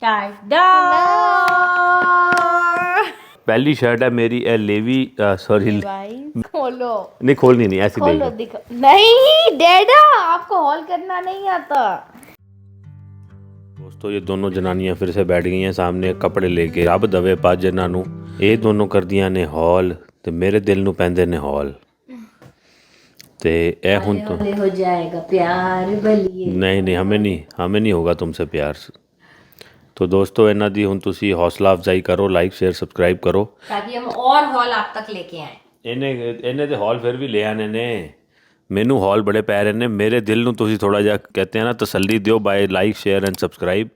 टाटा। पहली शर्ट है मेरी लेवी सॉरी भाई खोलो, नहीं खोलनी नहीं ऐसी खोलो देगी। दिखो। नहीं डैडा, आपको हॉल करना नहीं आता। दोस्तों ये दोनों जनानियां फिर से बैठ गई हैं सामने कपड़े लेके। रब दवे पाज जिन्हां नूं ये दोनों करदियां ने हॉल ते मेरे दिल नूं पैंदे ने हॉल ते ए हुन तो हो जाएगा प्यार बलिए। नहीं हमें नहीं होगा तुमसे प्यार। तो दोस्तों इन्हां दी हुन तुसी हौसला अफजाई करो, लाइक शेयर सबसक्राइब करो ताकि हम और हॉल आप तक लेके आए। ਇਹਨੇ ਤੇ ਹੌਲ ਫਿਰ ਵੀ ਲੈ ਆਨੇ ਨੇ। ਮੈਨੂੰ ਹੌਲ ਬੜੇ ਪੈ ਰਹੇ ਨੇ। ਮੇਰੇ ਦਿਲ ਨੂੰ ਤੁਸੀਂ ਥੋੜਾ ਜਿਹਾ ਕਹਤੇ ਆ ਨਾ ਤਸੱਲੀ ਦਿਓ ਬਾਈ like share and subscribe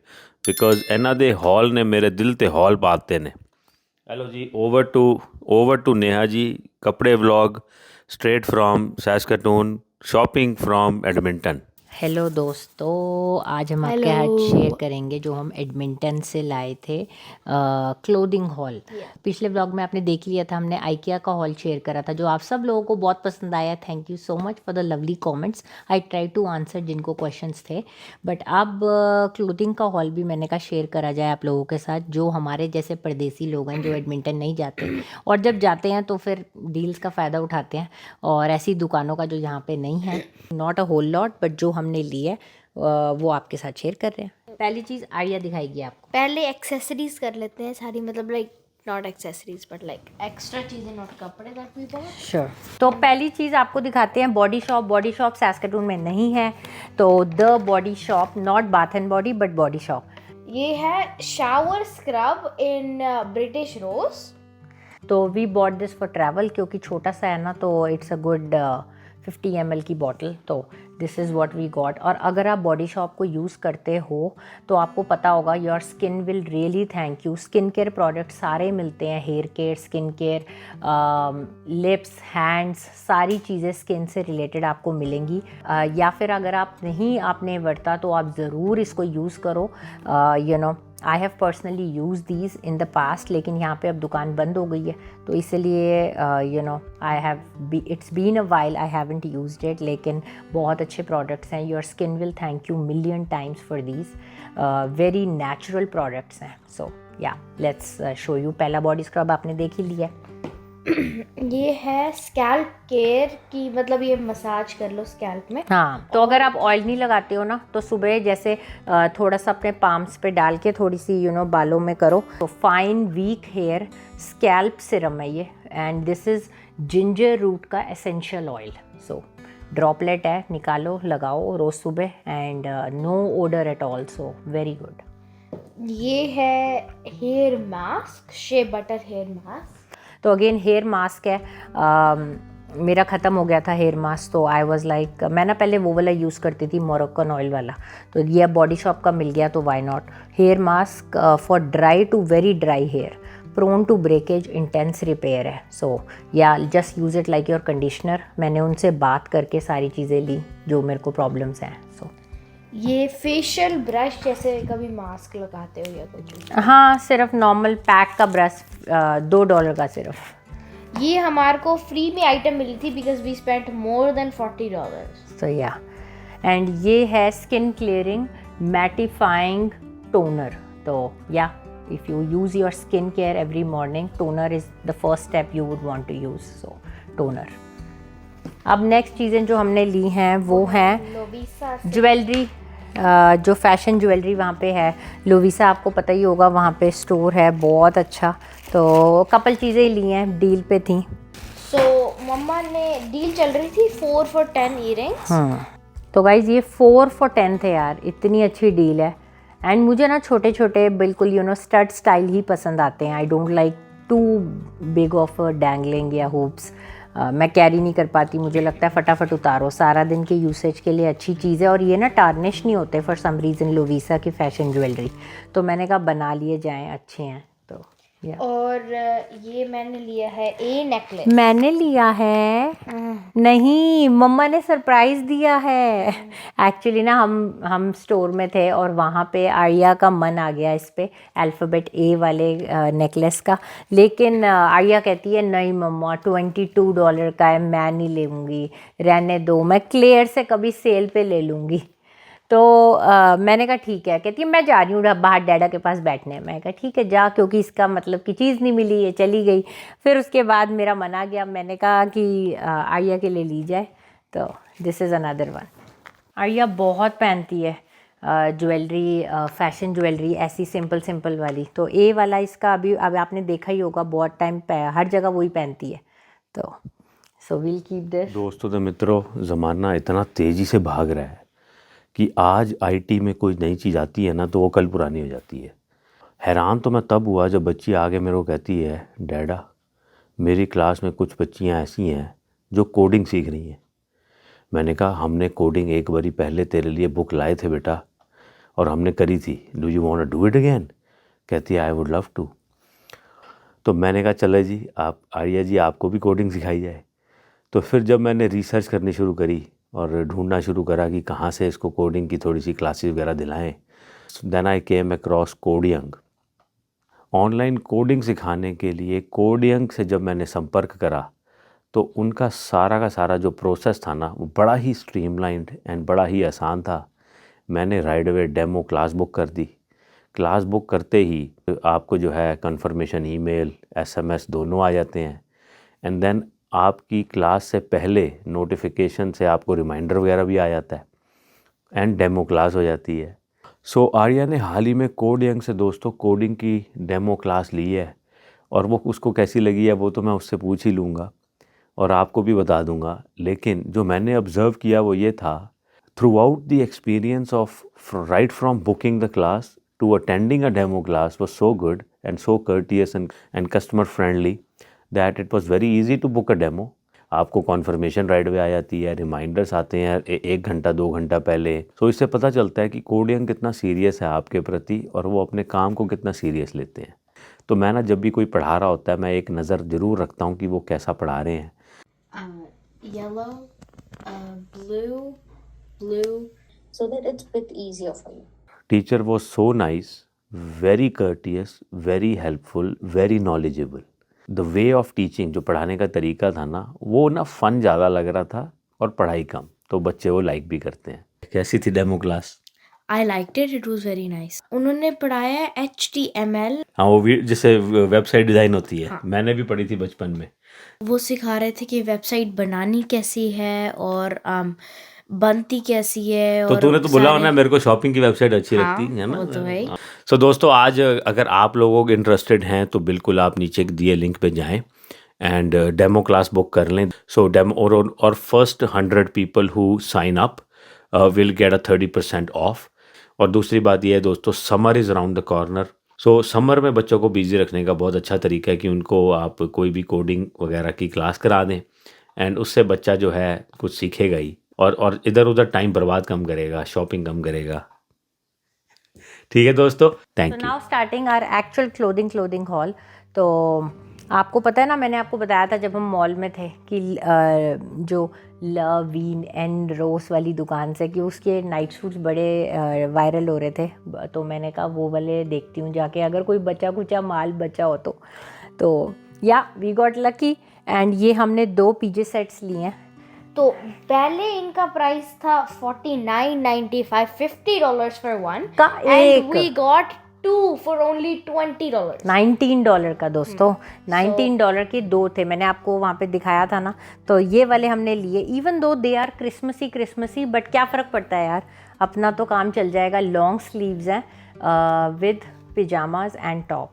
because ਇਹਨਾਂ ਦੇ ਹੌਲ ਨੇ ਮੇਰੇ ਦਿਲ ਤੇ ਹੌਲ ਪਾਤੇ ਨੇ। ਹੈਲੋ ਜੀ, ਓਵਰ ਟੂ ਨੇਹਾ ਜੀ, कपड़े vlog straight from Saskatoon, shopping from Edmonton. Hello दोस्तों, आज हम आपके साथ शेयर करेंगे जो हम एडमिंटन से लाए थे क्लोथिंग हॉल। पिछले ब्लॉग में आपने देख लिया था, हमने आइकिया का हॉल शेयर करा था जो आप सब लोगों को बहुत पसंद आया। Thank you so much for the lovely comments. I try to answer जिनको क्वेश्चंस थे। बट अब क्लोथिंग का हॉल भी मैंने कहा शेयर करा जाए आप लोगों के साथ, जो हमारे जैसे परदेसी लोग हैं जो एडमिंटन नहीं जाते और जब जाते हैं तो फिर डील्स का फ़ायदा उठाते हैं। और ऐसी दुकानों का जो यहाँ पे नहीं है, not a whole lot, but जो हमने ली है वो आपके साथ शेयर कर रहे हैं। पहली चीज़ आर्या दिखाएगी आपको। पहले एक्सेसरीज कर लेते हैं सारी, मतलब like not accessories but like extra चीज़ें, नॉट कपड़े दैट वी बॉट। श्योर। तो पहली चीज़ आपको दिखाते हैं Body Shop. Body Shop Saskatoon में नहीं है, तो the Body Shop, not Bath and Body but Body Shop. ये है shower scrub in British rose. तो we bought this for travel, क्योंकि छोटा सा है ना, तो इट्स अ गुड 50 ml की बॉटल। तो this is what we got. और अगर आप बॉडी शॉप को यूज़ करते हो तो आपको पता होगा your skin will really thank you. Skin care product सारे मिलते हैं, hair care, skin care, lips, hands, सारी चीज़ें स्किन से रिलेटेड आपको मिलेंगी। या फिर अगर आप नहीं आपने बरता तो आप ज़रूर इसको यूज़ करो। You know I have personally use these in the past, लेकिन यहाँ पे अब दुकान बंद हो गई है तो इसलिए you know I have it's been a while I haven't used it. लेकिन बहुत अच्छे प्रोडक्ट्स हैं। Your skin will thank you million times for these. Very natural products हैं। So yeah let's show you. पहला बॉडी स्क्रब आपने देख ही लिया। ये है स्कैल्प केयर की, मतलब ये मसाज कर लो स्कैल्प में। हाँ, तो अगर आप ऑयल नहीं लगाते हो ना तो सुबह जैसे थोड़ा सा अपने पाम्स पे डाल के थोड़ी सी बालों में करो तो fine weak hair scalp serum है ये। And this is ginger root का एसेंशियल ऑयल। सो ड्रॉपलेट है, निकालो, लगाओ रोज़ सुबह and no odour at all, so very good. ये है hair mask, shea butter hair mask. तो अगेन हेयर मास्क है। मेरा ख़त्म हो गया था हेयर मास्क, तो आई वाज लाइक, मैं ना पहले वो वाला यूज़ करती थी मोरक्कन ऑयल वाला, तो ये बॉडी शॉप का मिल गया तो why not. Hair mask for dry to very dry hair, prone to breakage, intense repair है। So yeah just use it like your conditioner. मैंने उनसे बात करके सारी चीज़ें ली जो मेरे को प्रॉब्लम्स हैं। सो ये फेशियल ब्रश, जैसे कभी मास्क लगाते हो या कुछ। हाँ, सिर्फ नॉर्मल पैक का ब्रश, $2 का सिर्फ। ये हमारे को फ्री में आइटम मिली थी because we spent more than $40। So yeah, and ये है स्किन क्लियरिंग मैटिफाइंग टोनर। तो yeah if you use your skin care every morning, toner is the first step you would want to use. So toner. अब next चीज़ें जो हमने ली हैं वो हैं लोविसा ज्वेलरी। जो फैशन ज्वेलरी वहाँ पे है, लोविसा आपको पता ही होगा, वहाँ पे स्टोर है बहुत अच्छा। तो कपल चीज़ें ली हैं, डील पे थी। सो मम्मा ने डील चल रही थी 4 for 10 इयरिंग्स। तो गाइज़ ये 4 for 10 थे यार, इतनी अच्छी डील है। एंड मुझे ना छोटे छोटे बिल्कुल स्टड स्टाइल ही पसंद आते हैं। I don't like too big of dangling या हुप्स। मैं कैरी नहीं कर पाती, मुझे लगता है फटाफट उतारो। सारा दिन के यूसेज के लिए अच्छी चीज़ है और ये ना टार्निश नहीं होते फॉर सम रीज़न लोविसा की फ़ैशन ज्वेलरी। तो मैंने कहा बना लिए जाएं, अच्छे हैं। तो और ये मैंने लिया है ए नेकलेस। मैंने लिया है नहीं, मम्मा ने सरप्राइज़ दिया है। एक्चुअली ना हम स्टोर में थे और वहाँ पे आर्या का मन आ गया इस पे अल्फ़ाबेट ए वाले नेकलेस का। लेकिन आर्या कहती है नहीं मम्मा, $22 का है, मैं नहीं लूँगी, रहने दो, मैं क्लेयर से कभी सेल पे ले लूँगी। तो मैंने कहा ठीक है, कहती है मैं जा रही हूँ बाहर डैडा के पास बैठने। मैं कहा ठीक है जा, क्योंकि इसका मतलब कि चीज़ नहीं मिली है, चली गई। फिर उसके बाद मेरा मन आ गया, मैंने कहा कि आर्या के लिए ली जाए। तो this is another one. Arya बहुत पहनती है ज्वेलरी, फैशन ज्वेलरी ऐसी सिंपल वाली। तो ए वाला इसका अभी आपने देखा ही होगा, बहुत टाइम हर जगह वही पहनती है। तो सो विल कीप दिस। दोस्तों तो मित्रों, ज़माना इतना तेज़ी से भाग रहा है कि आज आईटी में कोई नई चीज़ आती है ना तो वो कल पुरानी हो जाती है। हैरान तो मैं तब हुआ जब बच्ची आगे मेरे को कहती है, डैडा मेरी क्लास में कुछ बच्चियां ऐसी हैं जो कोडिंग सीख रही हैं। मैंने कहा हमने कोडिंग एक बारी पहले तेरे लिए बुक लाए थे बेटा और हमने करी थी, do you want to do it again? कहती है आई वुड लव टू। तो मैंने कहा चले जी, आप आर्या जी आपको भी कोडिंग सिखाई जाए। तो फिर जब मैंने रिसर्च करनी शुरू करी और ढूंढना शुरू करा कि कहाँ से इसको कोडिंग की थोड़ी सी क्लासेस वगैरह दिलाएं, then I came across coding. Online coding सिखाने के लिए कोडियंग से जब मैंने संपर्क करा तो उनका सारा का सारा जो प्रोसेस था ना वो बड़ा ही स्ट्रीमलाइंड एंड बड़ा ही आसान था। मैंने right away demo class book कर दी। क्लास बुक करते ही आपको जो है कंफर्मेशन ईमेल SMS दोनों आ जाते हैं एंड देन आपकी क्लास से पहले नोटिफिकेशन से आपको रिमाइंडर वगैरह भी आ जाता है एंड डेमो क्लास हो जाती है। सो आर्या ने हाल ही में कोडियंग से दोस्तों कोडिंग की डेमो क्लास ली है और वो उसको कैसी लगी है वो तो मैं उससे पूछ ही लूँगा और आपको भी बता दूँगा। लेकिन जो मैंने ऑब्ज़र्व किया वो ये था, throughout the experience of right from booking the class to attending a demo class was so good and so courteous and customer friendly that it was very easy to book a demo। आपको conformation right way आ जाती है, reminders आते हैं 1 घंटा 2 घंटा पहले। तो इससे पता चलता है कि कोडियंग कितना सीरियस है आपके प्रति और वो अपने काम को कितना सीरियस लेते हैं। तो मैं ना जब भी कोई पढ़ा रहा होता है मैं एक नज़र ज़रूर रखता हूँ कि वो कैसा पढ़ा रहे हैं। Yellow, blue, so that it's a bit easier for you. Teacher was so nice, very courteous, very helpful, very knowledgeable। The way of teaching जो पढ़ाने का तरीका था ना वो ना फ़न ज़्यादा लग रहा था और पढ़ाई कम, तो बच्चे वो लाइक भी करते हैं। कैसी थी demo class? I liked it. It was very nice. उन्होंने पढ़ाया HTML। हाँ वो जैसे वेबसाइट डिज़ाइन होती है, मैंने भी पढ़ी थी बचपन में। वो सिखा रहे थे कि वेबसाइट बनानी कैसी है और बनती कैसी है। तो और तूने तो बोला होना मेरे को शॉपिंग की वेबसाइट अच्छी लगती है ना। वो तो है। सो दोस्तों आज अगर आप लोगों को इंटरेस्टेड हैं तो बिल्कुल आप नीचे दिए लिंक पे जाएं एंड डेमो क्लास बुक कर लें। सो डेमो और first 100 people who sign up will get a 30% off. और दूसरी बात यह है दोस्तों, summer is around the corner. So summer में बच्चों को बिजी रखने का बहुत अच्छा तरीका है कि उनको आप कोई भी कोडिंग वगैरह की क्लास करा दें एंड उससे बच्चा जो है कुछ सीखेगा ही और इधर उधर टाइम बर्बाद कम करेगा, शॉपिंग कम करेगा। ठीक है दोस्तों, thank So you. now starting our actual clothing haul। तो आपको पता है ना, मैंने आपको बताया था जब हम मॉल में थे कि जो लवीन एंड रोस वाली दुकान से कि उसके नाइट सूट्स बड़े वायरल हो रहे थे। तो मैंने कहा वो वाले देखती हूँ जाके, अगर कोई बचा कुचा माल बचा हो तो या वी गॉट लकी एंड ये हमने 2 PJ सेट्स लिए हैं। तो पहले इनका प्राइस था $49.95, $50 for one का एक। and we got 2 for only $20। $19 का दोस्तों, $19 के 2 थे। मैंने आपको वहाँ पे दिखाया था ना। तो ये वाले हमने लिए, even though they are Christmassy but क्या फ़र्क पड़ता है यार, अपना तो काम चल जाएगा। लॉन्ग स्लीव्स हैं विद पिजामाज एंड टॉप।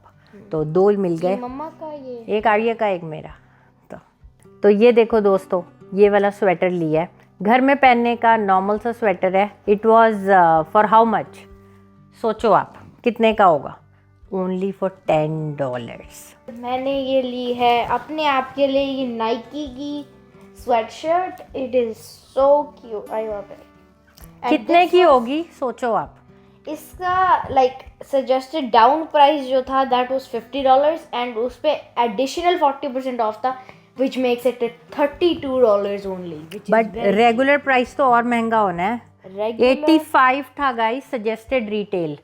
तो 2 मिल गए, मम्मा का ये एक आर्या का एक मेरा। तो ये देखो दोस्तों, ये वाला स्वेटर लिया है, घर में पहनने का नॉर्मल सा स्वेटर है। It was for how much, सोचो आप कितने का होगा? Only for $10। मैंने ये ली है अपने आप के लिए, ये नाइकी की sweatshirt. It is so cute, I love it. कितने की होगी सोचो आप? इसका लाइक सजेस्टेड डाउन प्राइस जो था दैट वाज $50 एंड उस पे एडिशनल 40% ऑफ था, which makes it $32 only, which is but very regular price तो और महंगा होना है। Regular- 85 था guys suggested retail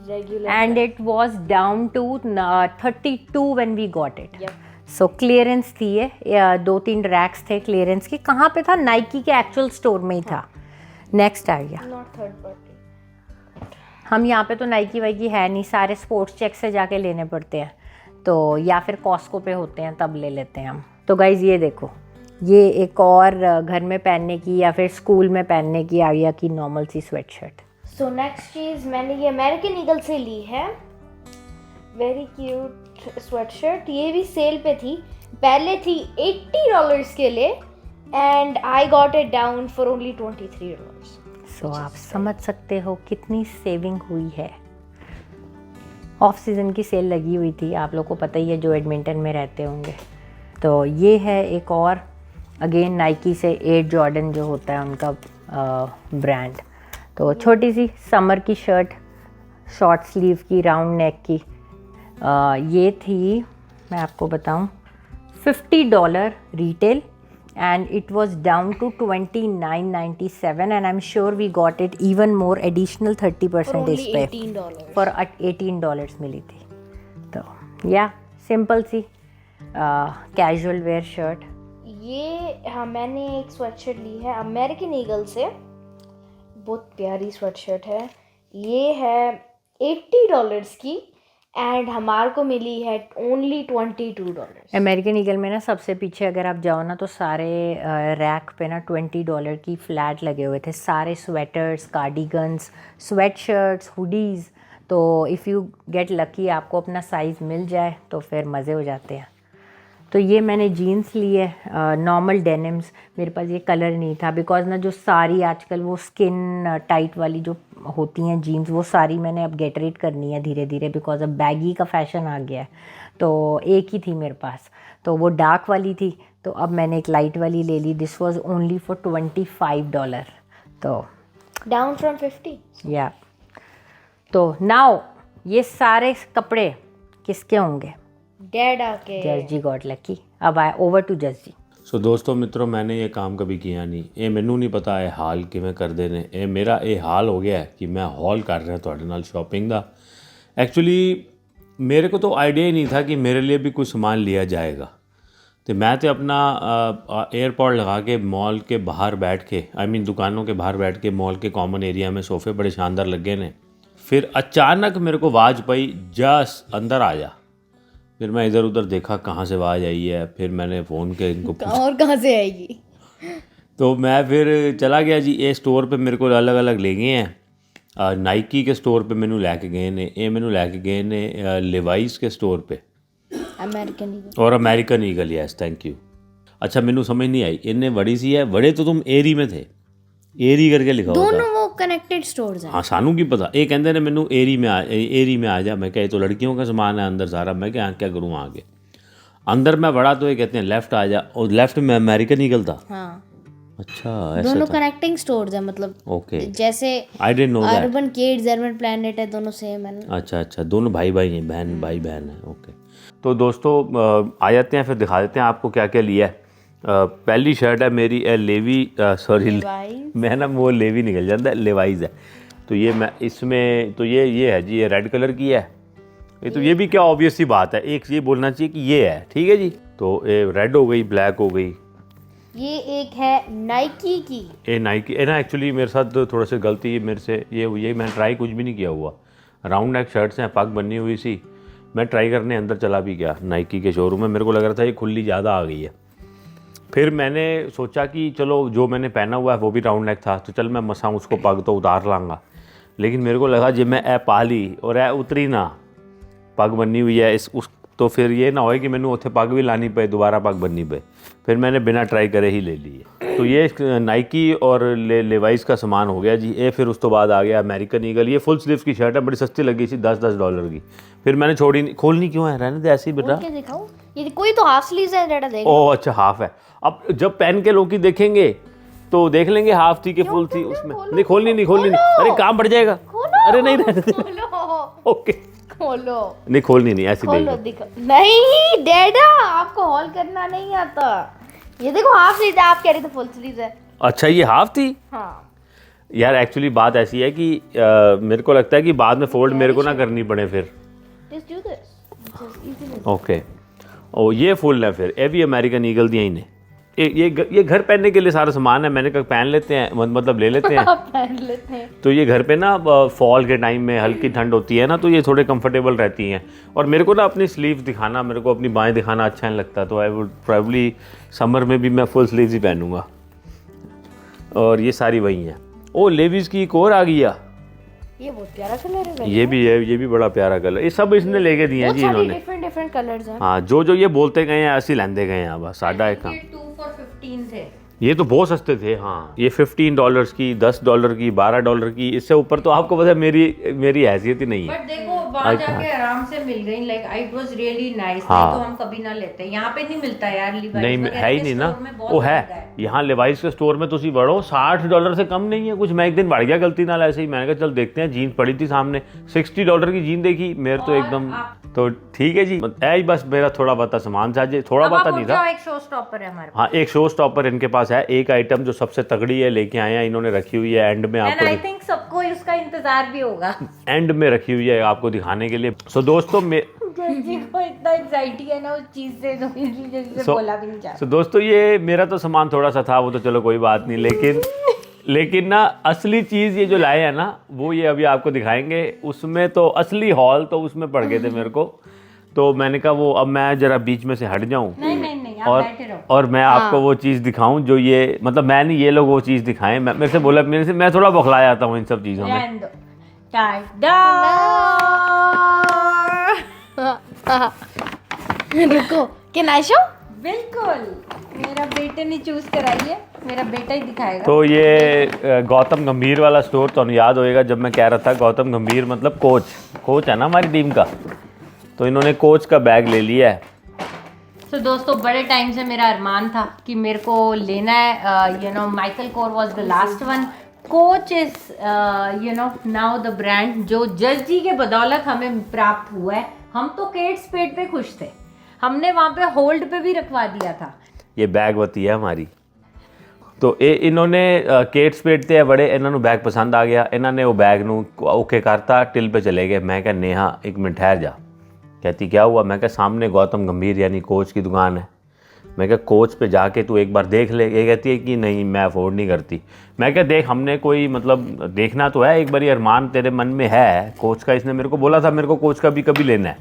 regular and it was down to 32 when we got it. Yep. So clearance थी ये, 2-3 रैक्स थे क्लियरेंस के। कहाँ पे था? नाइकी के एक्चुअल स्टोर में ही था। नेक्स्ट आ गया not third party। हम यहाँ पे तो नाइकी वाइकी है नहीं, सारे स्पोर्ट्स चेक से जाके लेने पड़ते हैं, तो या फिर कॉस्को पे होते हैं तब ले लेते हैं हम। तो गाइज़ ये देखो, ये एक और घर में पहनने की या फिर स्कूल में पहनने की आर्या की नॉर्मल सी स्वेट शर्ट। सो नेक्स्ट चीज़ मैंने ये अमेरिकन ईगल से ली है, वेरी क्यूट स्वेट शर्ट। ये भी सेल पे थी, पहले थी $80 के लिए and I got it down for only $23। सो आप समझ सकते हो कितनी सेविंग हुई है। ऑफ सीज़न की सेल लगी हुई थी, आप लोगों को पता ही है जो एडमिंटन में रहते होंगे। तो ये है एक और अगेन नाइकी से एयर जॉर्डन जो होता है उनका ब्रांड। तो छोटी सी समर की शर्ट, शॉर्ट स्लीव की, राउंड नेक की, ये थी, मैं आपको बताऊं, $50 retail and it was down to $29.97 and I'm sure we got it even more additional 30% इस पे $18 for $18 मिली थी। तो या सिंपल सी कैजुअल वेयर शर्ट। ये हाँ, मैंने एक स्वेट शर्ट ली है अमेरिकन ईगल से, बहुत प्यारी स्वेट शर्ट है। ये है $80 की एंड हमारे को मिली है ओनली $22। अमेरिकन ईगल में ना सबसे पीछे अगर आप जाओ ना तो सारे रैक पे ना $20 की फ्लैट लगे हुए थे, सारे sweaters, cardigans, sweat shirts, hoodies. तो इफ़ यू गेट लकी आपको अपना साइज़ मिल जाए तो फिर मज़े हो जाते हैं। तो ये मैंने जीन्स ली है, नॉर्मल डेनिम्स। मेरे पास ये कलर नहीं था बिकॉज ना जो सारी आजकल वो स्किन टाइट वाली जो होती हैं जीन्स, वो सारी मैंने अब गेट रेट करनी है धीरे धीरे बिकॉज अब बैगी का फैशन आ गया है। तो एक ही थी मेरे पास, तो वो डार्क वाली थी, तो अब मैंने एक लाइट वाली ले ली। This was only for $25। तो डाउन फ्रॉम 50। या तो नाउ ये सारे कपड़े किसके होंगे? डैडा के। जस जी गॉट लकी। अब आए ओवर टू जस जी। सो दोस्तों मित्रों, मैंने ये काम कभी किया नहीं, ये मैनू नहीं पता ये हाल किवें करदे ने। ये मेरा ये हाल हो गया है कि मैं हॉल कर रहा तुहाडे नाल शॉपिंग दा। एक्चुअली मेरे को तो आइडिया ही नहीं था कि मेरे लिए भी कुछ सामान लिया जाएगा। तो मैं तो अपना एयरपॉड लगा के मॉल के बाहर बैठ के, आई मीन दुकानों के बाहर बैठ के, मॉल के कॉमन एरिया में सोफ़े बड़े शानदार लगे ने। फिर अचानक मेरे को आवाज़ पाई, जस अंदर आ जा। फिर मैं इधर उधर देखा कहाँ से आवाज़ आई है, फिर मैंने फ़ोन के इनको और कहाँ से आएगी। तो मैं फिर चला गया जी। ये स्टोर पे मेरे को अलग अलग ले गए हैं। नाइकी के स्टोर पे मैनू लैके गए ने, ये मैनू लैके गए ने लेवाइस के स्टोर पे अमेरिकन ईगल और American eagle. Yes thank you. अच्छा मैनू समझ नहीं आई, इन्हें बड़ी सी है, बड़े तो तुम एरी में थे, एरी करके लिखा होता। दोनों वो कनेक्टेड स्टोर्स हैं। हाँ सानू की पता। ये कहते ने मैनू एरी में आ जा। मैं क्या ये तो लड़कियों का सामान है अंदर सारा। मैं क्या करूँ आगे। अंदर मैं बड़ा तो ये कहते हैं लेफ़्ट आ जा, और लेफ़्ट में अमेरिकन ईगल था। हाँ, अच्छा ऐसा दोनों था। कनेक्टिंग स्टोर्स हैं, मतलब ओके जैसे I didn't know that. Urban kids, urban planet है, दोनों सेम है। अच्छा अच्छा, दोनों भाई भाई हैं, बहन भाई बहन है। ओके तो दोस्तों आ जाते हैं, फिर दिखा देते हैं आपको क्या क्या लिया है। पहली शर्ट है मेरी लेवी, सॉरी मैं ना वो लेवी निकल जाता है, लेवाइज है। तो ये मैं इसमें तो ये है जी, ये रेड कलर की है। ये तो ये भी क्या ऑब्वियस सी बात है, एक ये बोलना चाहिए कि ये है, ठीक है जी। तो ये रेड हो गई, ब्लैक हो गई। ये एक है नाइकी की। ये नाइकी है ना। एक्चुअली मेरे साथ थोड़ा सा गलती है मेरे से, ये हुई है, मैंने ट्राई कुछ भी नहीं किया हुआ। राउंड नेक शर्ट्स हैं, पग बनी हुई सी। मैं ट्राई करने अंदर चला भी गया नाइकी के शोरूम में, मेरे को लग रहा था ये खुली ज़्यादा आ गई है। फिर मैंने सोचा कि चलो जो मैंने पहना हुआ है वो भी राउंड नेक था, तो चल मैं मसा उसको पग तो उतार लाऊंगा। लेकिन मेरे को लगा जब मैं ए पा ली और ए उतरी ना, पग बनी हुई है तो फिर ये ना होए कि मैंने उत्थे पग भी लानी पे, दोबारा पग बननी पे। फिर मैंने बिना ट्राई करे ही ले लिए। तो ये नाइकी और लेवाइस का सामान हो गया जी। ये फिर उस तो बाद आ गया अमेरिकन ईगल। ये फुल स्लीव्स की शर्ट है, बड़ी सस्ती लगी थी, $10 की। फिर मैंने छोड़ी नहीं। खोलनी क्यों है, रहने दे ऐसे ही बेटा। क्या दिखाऊं? ये कोई तो हाफ स्लीव्स है, डैडा देख। ओह अच्छा हाफ है। अब जब पहन के लोग देखेंगे तो देख लेंगे हाफ थी कि फुल थी उसमें। नहीं खोलनी नहीं, खोलनी नहीं। अरे काम बढ़ जाएगा। अरे नहीं रहने दे। ओके खोलो। नहीं खोलनी नहीं, ऐसी खोलो देख। दिखो। नहीं डैडा, आपको हॉल करना नहीं आता। ये देखो हाफ स्लीव है, आप कह रहे थे फुल स्लीव है। अच्छा ये हाफ थी। हाँ यार एक्चुअली बात ऐसी है कि मेरे को लगता है कि बाद में फोल्ड मेरे को ना करनी पड़े फिर। Just do this, just easily. Okay ओ ये फुल है फिर। ये भी अमेरिकन ईगल दिया ही ने। ये घर पहनने के लिए सारा सामान है, मैंने कहा पहन लेते हैं, मतलब ले लेते हैं। पहन लेते हैं। तो ये घर पे ना फॉल के टाइम में हल्की ठंड होती है ना, तो ये थोड़े कंफर्टेबल रहती हैं। और मेरे को ना अपनी स्लीव्स दिखाना, मेरे को अपनी बाएं दिखाना अच्छा नहीं लगता, तो आई वुड प्रोबेबली समर में भी मैं फुल स्लीव्स ही पहनूंगा। और ये सारी वही हैं। ओ लेविस की एक और आ गया, ये बहुत प्यारा कलर है। ये भी है, ये भी बड़ा प्यारा कलर। ये सब इसने लेके दिए हैं जी इन्होंने। डिफरेंट कलर्स हैं। हाँ, जो ये बोलते गए हैं ऐसे लेंदे गए हैं। बस साढ़ा एक। ये 2 for 15 थे। ये तो बहुत सस्ते थे। हाँ, ये $15 की, $10 की, $12 की, इससे ऊपर तो आपको पता है मेरी हैसियत ही नहीं है। बट देखो वहाँ जाके आराम से मिल गई, like it was really nice. हाँ। तो हम कभी ना लेते, यहाँ पे नहीं मिलता यार लिवाइस नहीं वगैरह है ही के नहीं ना, स्टोर में बहुत वो है महंगा यहाँ लेवाइस के स्टोर में। तुसी बढ़ो $60 से कम नहीं है कुछ। मैं एक दिन बढ़ गया गलती नाल ऐसे ही, मैंने कहा चल देखते हैं, जीन्स पड़ी थी सामने, $60 की जीन देखी मेरे तो एकदम। तो ठीक है जी, ऐ बस मेरा थोड़ा बहुत सामान था जी, थोड़ा बहुत नहीं था। एक शो स्टॉपर है हमारे हाँ, एक शो स्टॉपर इनके पास है। एक आइटम जो सबसे तगड़ी है लेके आए हैं इन्होंने, रखी हुई है एंड में एंड आई आपको, थिंक सबको उसका इंतजार भी होगा। एंड में रखी हुई है आपको दिखाने के लिए। सो दोस्तों जी को इतना एंजाइटी है ना उस चीज से, तो इसलिए जल्दी से बोला भी नहीं जा सो दोस्तों ये मेरा तो सामान थोड़ा सा था, वो तो चलो कोई बात नहीं, लेकिन ना असली चीज़ ये जो लाए हैं ना, वो ये अभी आपको दिखाएंगे। उसमें तो असली हॉल तो उसमें पड़ गए थे मेरे को, तो मैंने कहा वो अब मैं जरा बीच में से हट जाऊं नहीं आप बैठे रहो। और मैं आपको वो चीज़ दिखाऊं जो ये, मतलब मैं नहीं, ये लोग वो चीज़ दिखाएं। मेरे से बोला, मैं थोड़ा बौखला जाता हूँ इन सब चीज़ों में। रुको, कैन आई शो? बिल्कुल, मेरा बेटे ने चूज कराई है, मेरा बेटा ही दिखाएगा। तो ये गौतम गंभीर वाला स्टोर तो याद होएगा जब मैं कह रहा था, गौतम गंभीर मतलब कोच है ना हमारी टीम का, तो इन्होंने कोच का बैग ले लिया है। तो दोस्तों बड़े टाइम से मेरा अरमान था कि मेरे को लेना है, Michael core was the last one. Coach is now the brand जो जज जी के बदौलत हमें प्राप्त हुआ है। हम तो केट स्पेड पे खुश थे, हमने वहाँ पे होल्ड पे भी रखवा दिया था। ये बैग होती है हमारी। तो इन्होंने केट स्पेड ते बड़े, इन्होंने बैग पसंद आ गया, इन्होंने वो बैग नू ओके करता, टिल पे चले गए। मैं कहा नेहा एक मिनट ठहर जा। कहती क्या हुआ? मैं कहा सामने गौतम गंभीर यानी कोच की दुकान है, मैं कहा कोच पे जाके तू एक बार देख ले। ये कहती है कि नहीं मैं अफोर्ड नहीं करती। मैं कहा देख, हमने कोई मतलब देखना तो है, एक बार अरमान तेरे मन में है कोच का, इसने मेरे को बोला था मेरे को कोच का भी कभी लेना है,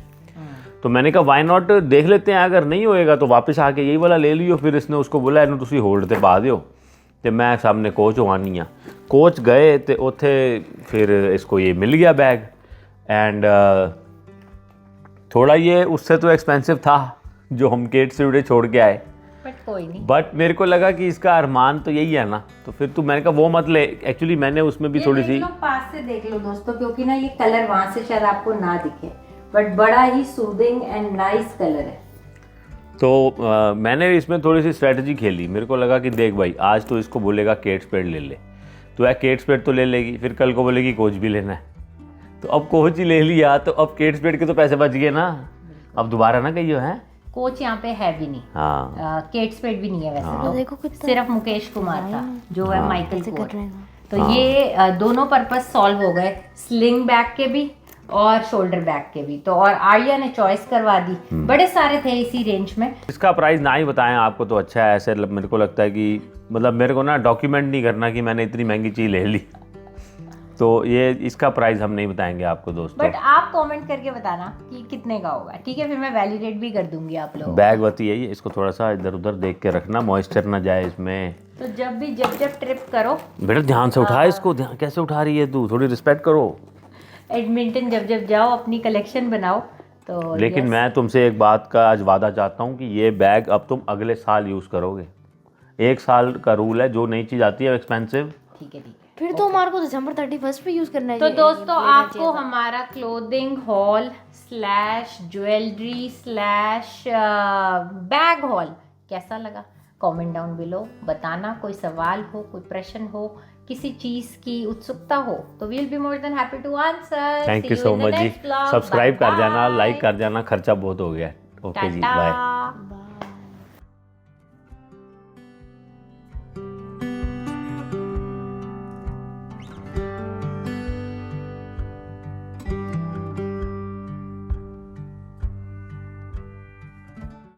तो मैंने कहा वाई नॉट देख लेते हैं, अगर नहीं होएगा तो वापस आके यही वाला ले लियो। फिर इसने उसको बोला इन्हों तुसी होल्ड ते पा दियो, तो मैं सामने कोच आनी हाँ। कोच गए तो उत्थे फिर इसको ये मिल गया बैग, एंड थोड़ा ये उससे तो एक्सपेंसिव था जो हम केट से छोड़ के आए, बट कोई नहीं। बट मेरे को लगा कि इसका अरमान तो यही है ना, तो फिर तो मैंने कहा वो मत ले। एक्चुअली मैंने उसमें भी थोड़ी सी, पास से देख लो दोस्तों, क्योंकि ना ये कलर वहां से शायद आपको ना दिखे, बट बड़ा ही सूदिंग एंड नाइस कलर है। तो मैंने इसमें थोड़ी सी स्ट्रेटजी खेली। मेरे को लगा कि देख भाई, आज तो इसको बोलेगा केट स्पेड ले ले, तो केट स्पेड तो ले लेगी, फिर कल को बोलेगी कोच भी लेना है, तो अब कोच ही ले लिया, तो अब केट स्पेड के तो पैसे बच गए ना, अब दोबारा ना कहियो है। कोच यहाँ पे है भी नहीं, हाँ, केट स्पेड भी नहीं है वैसे। तो देखो कितना सिर्फ मुकेश कुमार था जो है माइकल कोर। तो हाँ। ये दोनों पर्पस सॉल्व हो गए, स्लिंग बैग के भी और शोल्डर बैग के भी। तो और आर्या ने चॉइस करवा दी, बड़े सारे थे इसी रेंज में। इसका प्राइस ना ही बताएं आपको तो अच्छा है। ऐसे मेरे को लगता है कि मतलब मेरे को ना डॉक्यूमेंट नहीं करना कि मैंने इतनी महंगी चीज़ ले ली, तो ये इसका प्राइस हम नहीं बताएंगे आपको दोस्तों। बट आप कमेंट करके बताना कि कितने का होगा, ठीक है? फिर मैं वैलिडेट भी कर दूंगी आप लोगों को। बैग होती है ये, इसको थोड़ा सा इधर उधर देख के रखना, मॉइस्चर ना जाए इसमें। तो जब ट्रिप करो, बेटा ध्यान से उठा इसको, ध्यान कैसे उठा रही है तू, थोड़ी रिस्पेक्ट करो। एडमिंटन जब जाओ अपनी कलेक्शन बनाओ। तो लेकिन मैं तुमसे एक बात का आज वादा चाहता हूँ कि ये बैग अब तुम अगले साल यूज़ करोगे। 1 साल का रूल है, जो नई चीज़ आती है एक्सपेंसिव। ठीक है। फिर तो हमारे को December 31 पे यूज करना है। तो दोस्तों आपको हमारा clothing hall slash jewellery slash bag hall कैसा लगा? कमेंट डाउन बिलो बताना। कोई सवाल हो, कोई प्रश्न हो, किसी चीज की उत्सुकता हो, तो we will be more than happy to answer. Thank you so much ji. Subscribe कर जाना, लाइक कर जाना, खर्चा बहुत हो गया। Okay ji, bye.